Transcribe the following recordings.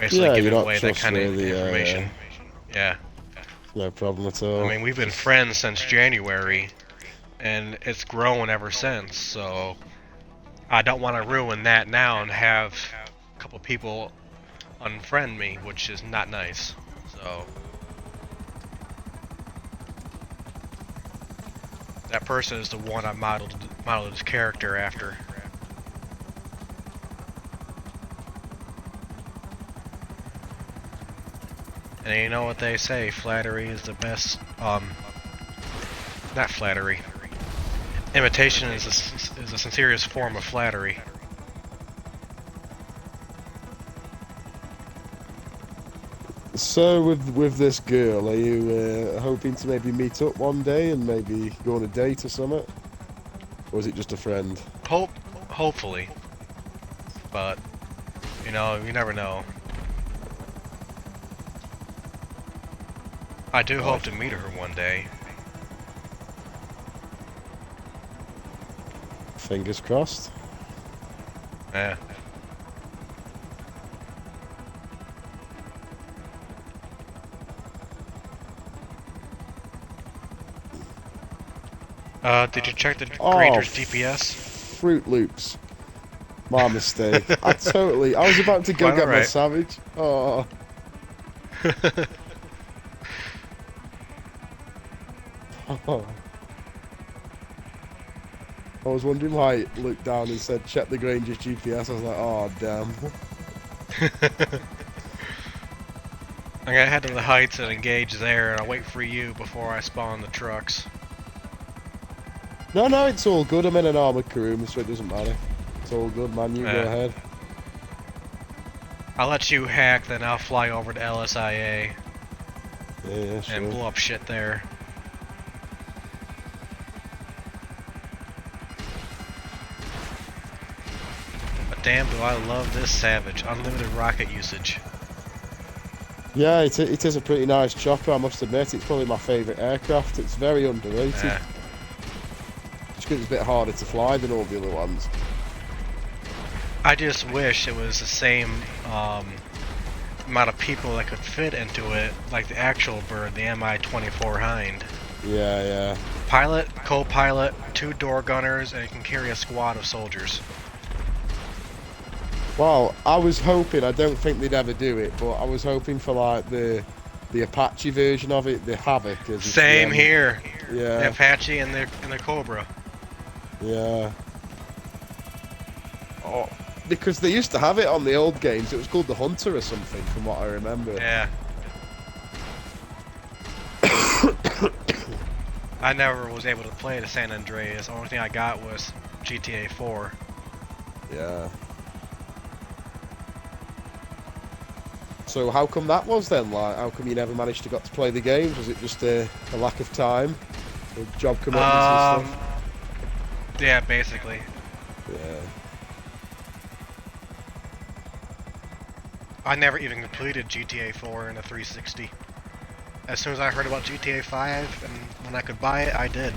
basically Yeah, you're giving not away that kind of trustworthy. information. Yeah. No problem at I all. mean, we've been friends since January, and it's grown ever since, so I don't want to ruin that now and have a couple people unfriend me, which is not nice. So that person is the one I modeled his character after. And you know what they say, flattery is the best, not flattery. Imitation is the sincerest form of flattery. So with this girl, are you hoping to maybe meet up one day and maybe go on a date or something? Or is it just a friend? Hopefully. But, you know, you never know. I do hope to meet her one day. Fingers crossed. Yeah. Did you check the Granger's GPS? Fruit Loops. My mistake. I was about to go get my Savage. Oh. Oh. I was wondering why it looked down and said check the Granger's GPS. I was like, oh damn. I'm gonna head to the heights and engage there, and I'll wait for you before I spawn the trucks. No, it's all good. I'm in an armored Karuma, so it doesn't matter. It's all good, man. You go ahead. I'll let you hack, then I'll fly over to LSIA. Yeah, sure. And blow up shit there. But damn, do I love this Savage. Unlimited rocket usage. Yeah, it is a pretty nice chopper, I must admit. It's probably my favourite aircraft. It's very underrated. Just because it's a bit harder to fly than all the other ones. I just wish it was the same amount of people that could fit into it, like the actual bird, the Mi-24 Hind. Yeah. Pilot, co-pilot, 2 door gunners, and it can carry a squad of soldiers. Well, I was hoping, I don't think they'd ever do it, but I was hoping for like the Apache version of it, the Havoc. Same here. Yeah. The Apache and the Cobra. Yeah. Oh, because they used to have it on the old games. It was called the Hunter or something, from what I remember. Yeah. I never was able to play the San Andreas. The only thing I got was GTA 4. Yeah. So how come that was then? Like, how come you never managed to got to play the games? Was it just a lack of time, or job commitments and stuff? Yeah, basically. Yeah. I never even completed GTA 4 in a 360. As soon as I heard about GTA 5 and when I could buy it, I did.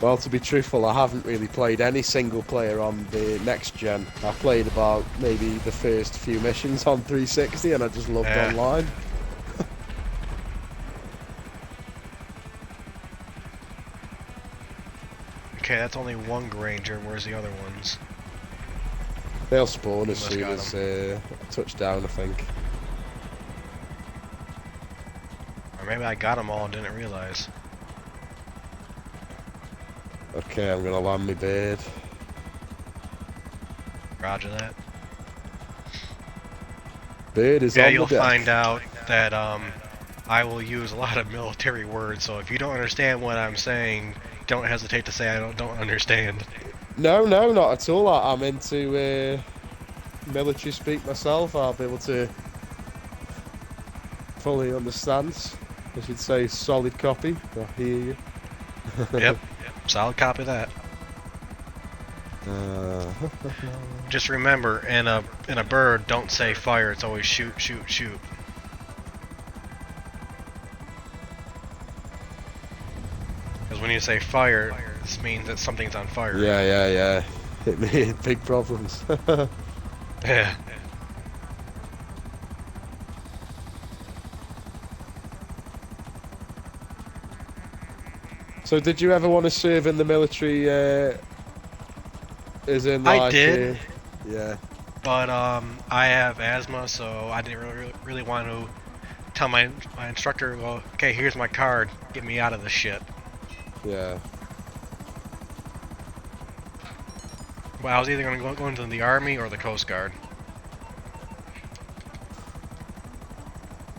Well, to be truthful, I haven't really played any single player on the next gen. I played about maybe the first few missions on 360 and I just loved online. Okay, that's only one Granger. Where's the other ones? They'll spawn as soon as touchdown, I think. Or maybe I got them all and didn't realize. Okay, I'm gonna land my bird. Roger that. Bird is on the deck. Yeah, you'll find out that I will use a lot of military words, so if you don't understand what I'm saying, don't hesitate to say I don't understand. No, not at all. I'm into military speak myself. I'll be able to fully understand. I should say solid copy. I hear you. Yep, solid copy that. Just remember, in a bird, don't say fire. It's always shoot, shoot, shoot. Because when you say fire, this means that something's on fire. Yeah. It made big problems. Yeah. So did you ever want to serve in the military? As in I like, did, yeah, but I have asthma, so I didn't really want to tell my instructor, well, okay, here's my card, get me out of this shit. yeah. But I was either going to go into the Army or the Coast Guard.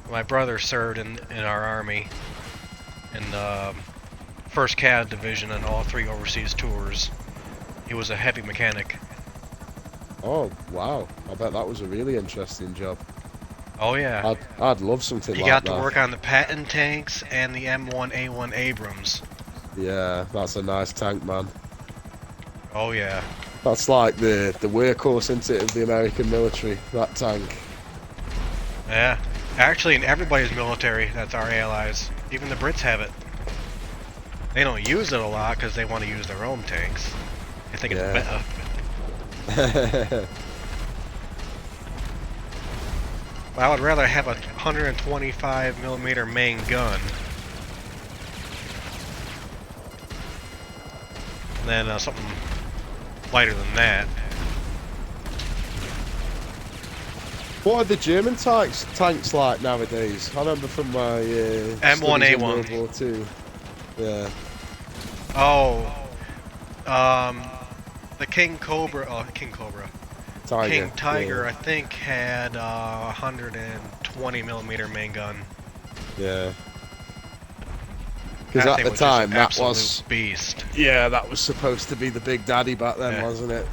My brother served in our Army in the 1st CAD Division on all 3 overseas tours. He was a heavy mechanic. Oh wow! I bet that was a really interesting job. Oh yeah. I'd love something He like got that. to work on the Patton tanks and the M1A1 Abrams. Yeah, that's a nice tank, man. Oh yeah. That's like the workhorse, isn't it, of the American military? That tank. Yeah. Actually, in everybody's military, that's our allies. Even the Brits have it. They don't use it a lot because they want to use their own tanks. I think it's better. I would rather have a 125mm main gun than something lighter than that. What are the German tanks like nowadays? I remember from my M1A1. World War II. Yeah. Oh, the King Cobra. Tiger. King Tiger, Yeah. I think, had a 120mm main gun. Yeah. Because That at thing the was just time, an that absolute was beast. yeah, that was supposed to be the big daddy back then, Yeah. wasn't it?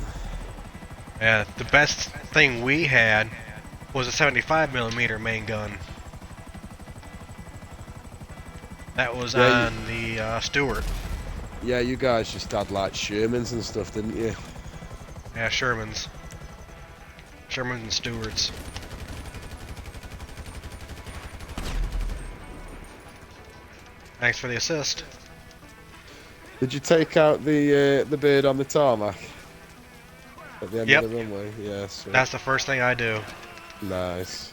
Yeah, the best thing we had was a 75mm main gun. That was Yeah, on the Stuart. Yeah, you guys just had like Shermans and stuff, didn't you? Yeah, Shermans and Stuarts. Thanks for the assist. Did you take out the bird on the tarmac at the end Yep. of the runway? Yes. Yeah, That's the first thing I do. nice.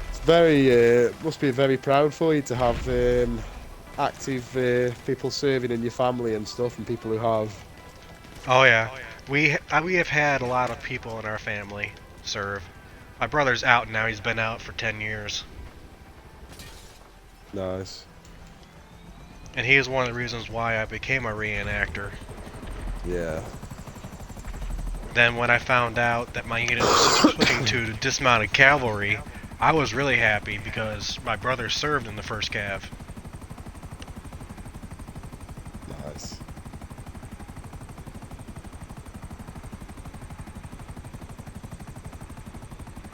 It's very must be very proud for you to have active people serving in your family and stuff, and people who have. Oh yeah. We have had a lot of people in our family serve. My brother's out now. He's been out for 10 years. Nice. And he is one of the reasons why I became a reenactor. Yeah. Then when I found out that my unit was switching to dismounted cavalry, I was really happy because my brother served in the 1st Cav. Nice.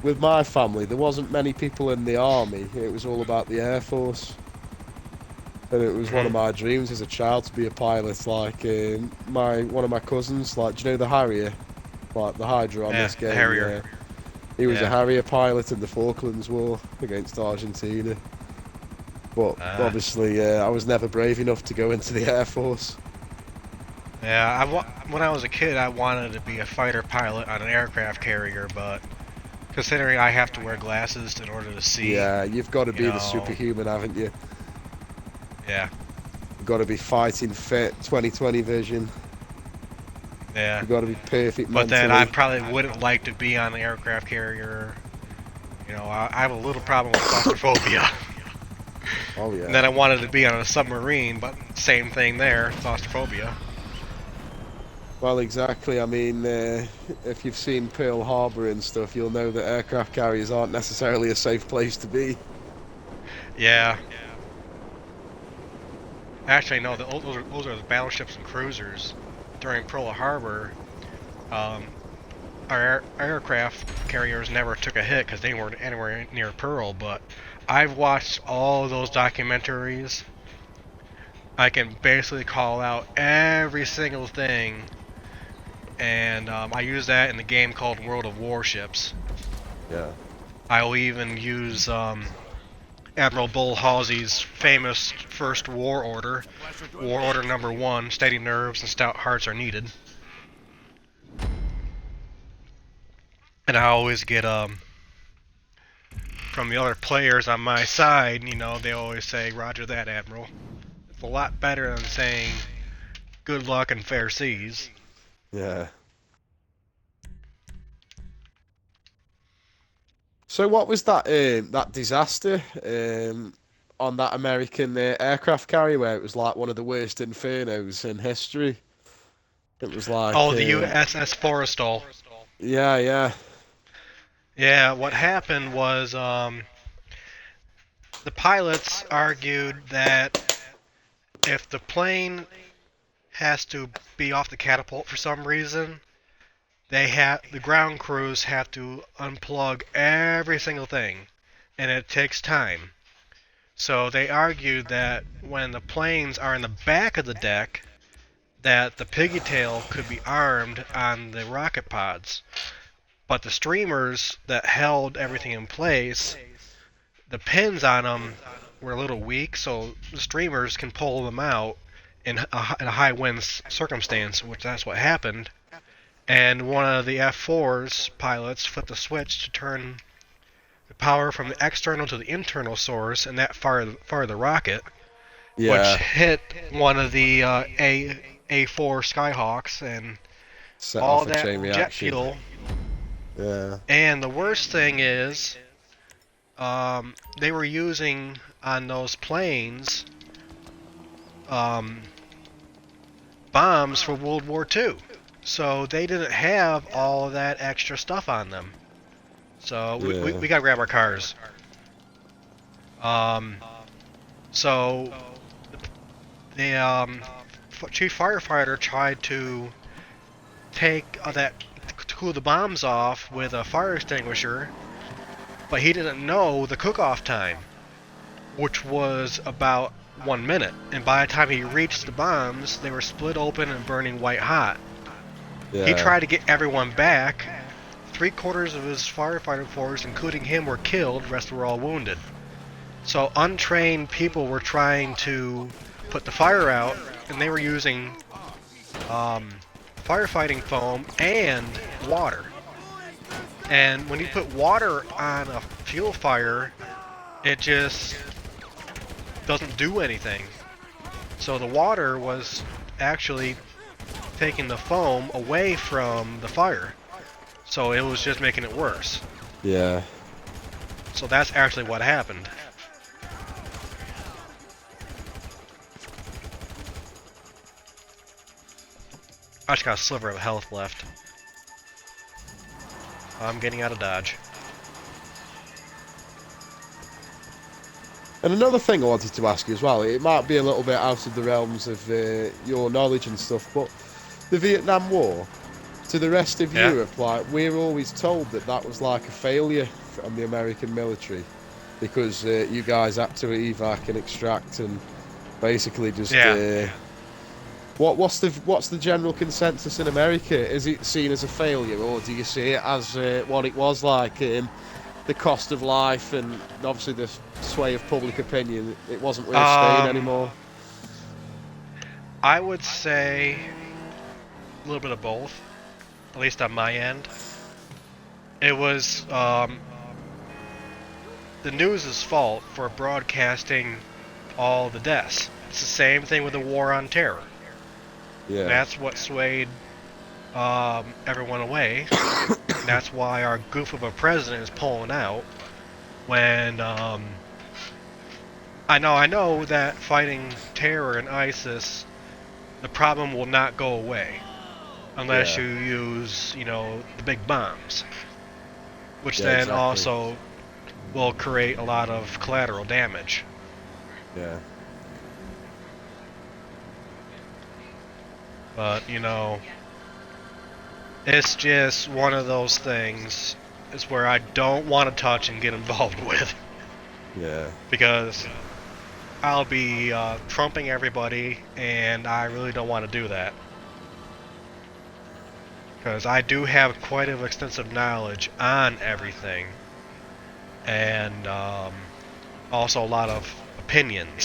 With my family, there wasn't many people in the army. It was all about the Air Force. And it was one of my dreams as a child to be a pilot. Like one of my cousins, like, do you know the Harrier? Like the Hydra on Yeah, this game. the Harrier. Yeah. He was Yeah. a Harrier pilot in the Falklands War against Argentina. But obviously, I was never brave enough to go into the Air Force. Yeah, when I was a kid, I wanted to be a fighter pilot on an aircraft carrier, but considering I have to wear glasses in order to see. Yeah, you've got to be you the know, superhuman, haven't you? Yeah, You've got to be fighting fit, 20/20 vision. yeah. You've got to be perfect But mentally. then I probably wouldn't like to be on the aircraft carrier. You know, I have a little problem with claustrophobia. Oh yeah. And then I wanted to be on a submarine, but same thing there, claustrophobia. Well, exactly. I mean, if you've seen Pearl Harbor and stuff, you'll know that aircraft carriers aren't necessarily a safe place to be. Yeah. Actually, no, those are the battleships and cruisers. During Pearl Harbor, our aircraft carriers never took a hit because they weren't anywhere near Pearl, but I've watched all of those documentaries. I can basically call out every single thing, and I use that in the game called World of Warships. Yeah. I will even use Admiral Bull Halsey's famous first war order. War order number 1, steady nerves and stout hearts are needed. And I always get from the other players on my side, they always say, "Roger that, Admiral." It's a lot better than saying "good luck and fair seas." Yeah. So what was that disaster on that American aircraft carrier where it was like one of the worst infernos in history? It was like Oh, the USS Forrestal. yeah, yeah, Yeah, what happened was the pilots argued that if the plane has to be off the catapult for some reason, the ground crews have to unplug every single thing, and it takes time. So they argued that when the planes are in the back of the deck, that the piggy tail could be armed on the rocket pods. But the streamers that held everything in place, the pins on them were a little weak, so the streamers can pull them out in a high wind circumstance, which that's what happened. And one of the F4's pilots flipped the switch to turn the power from the external to the internal source, and that fired the rocket, which yeah. hit one of the A4 Skyhawks, and Set all off a that chain jet reaction. fuel. Yeah, And the worst thing is, they were using on those planes um, bombs for World War II. So they didn't have all of that extra stuff on them. So yeah, we gotta grab our cars. Um, so the chief firefighter tried to take to cool the bombs off with a fire extinguisher, but he didn't know the cook-off time, which was about 1 minute. And by the time he reached the bombs, they were split open and burning white hot. He yeah, tried to get everyone back. 3/4 of his firefighter force, including him, were killed. The rest were all wounded. So untrained people were trying to put the fire out, and they were using firefighting foam and water. And when you put water on a fuel fire, it just doesn't do anything. So the water was actually taking the foam away from the fire. So it was just making it worse. yeah. So that's actually what happened. I just got a sliver of health left. I'm getting out of dodge. And another thing I wanted to ask you as well, it might be a little bit out of the realms of your knowledge and stuff, but the Vietnam War, to the rest of Yeah. Europe, like we're always told that that was like a failure from the American military because you guys had to evac and extract and basically just Yeah. what's the general consensus in America? Is it seen as a failure, or do you see it as what it was like? The cost of life and obviously the sway of public opinion, it wasn't worth staying anymore. I would say a little bit of both, at least on my end. It was the news's fault for broadcasting all the deaths. It's the same thing with the war on terror. Yeah, That's what swayed everyone away. That's why our goof of a president is pulling out. When I know that fighting terror and ISIS, the problem will not go away unless yeah, you use, the big bombs, which yeah, then exactly. also will create a lot of collateral damage. Yeah, But, it's just one of those things. It's where I don't want to touch and get involved with, yeah, because I'll be trumping everybody, and I really don't want to do that. Because I do have quite an extensive knowledge on everything, and also a lot of opinions.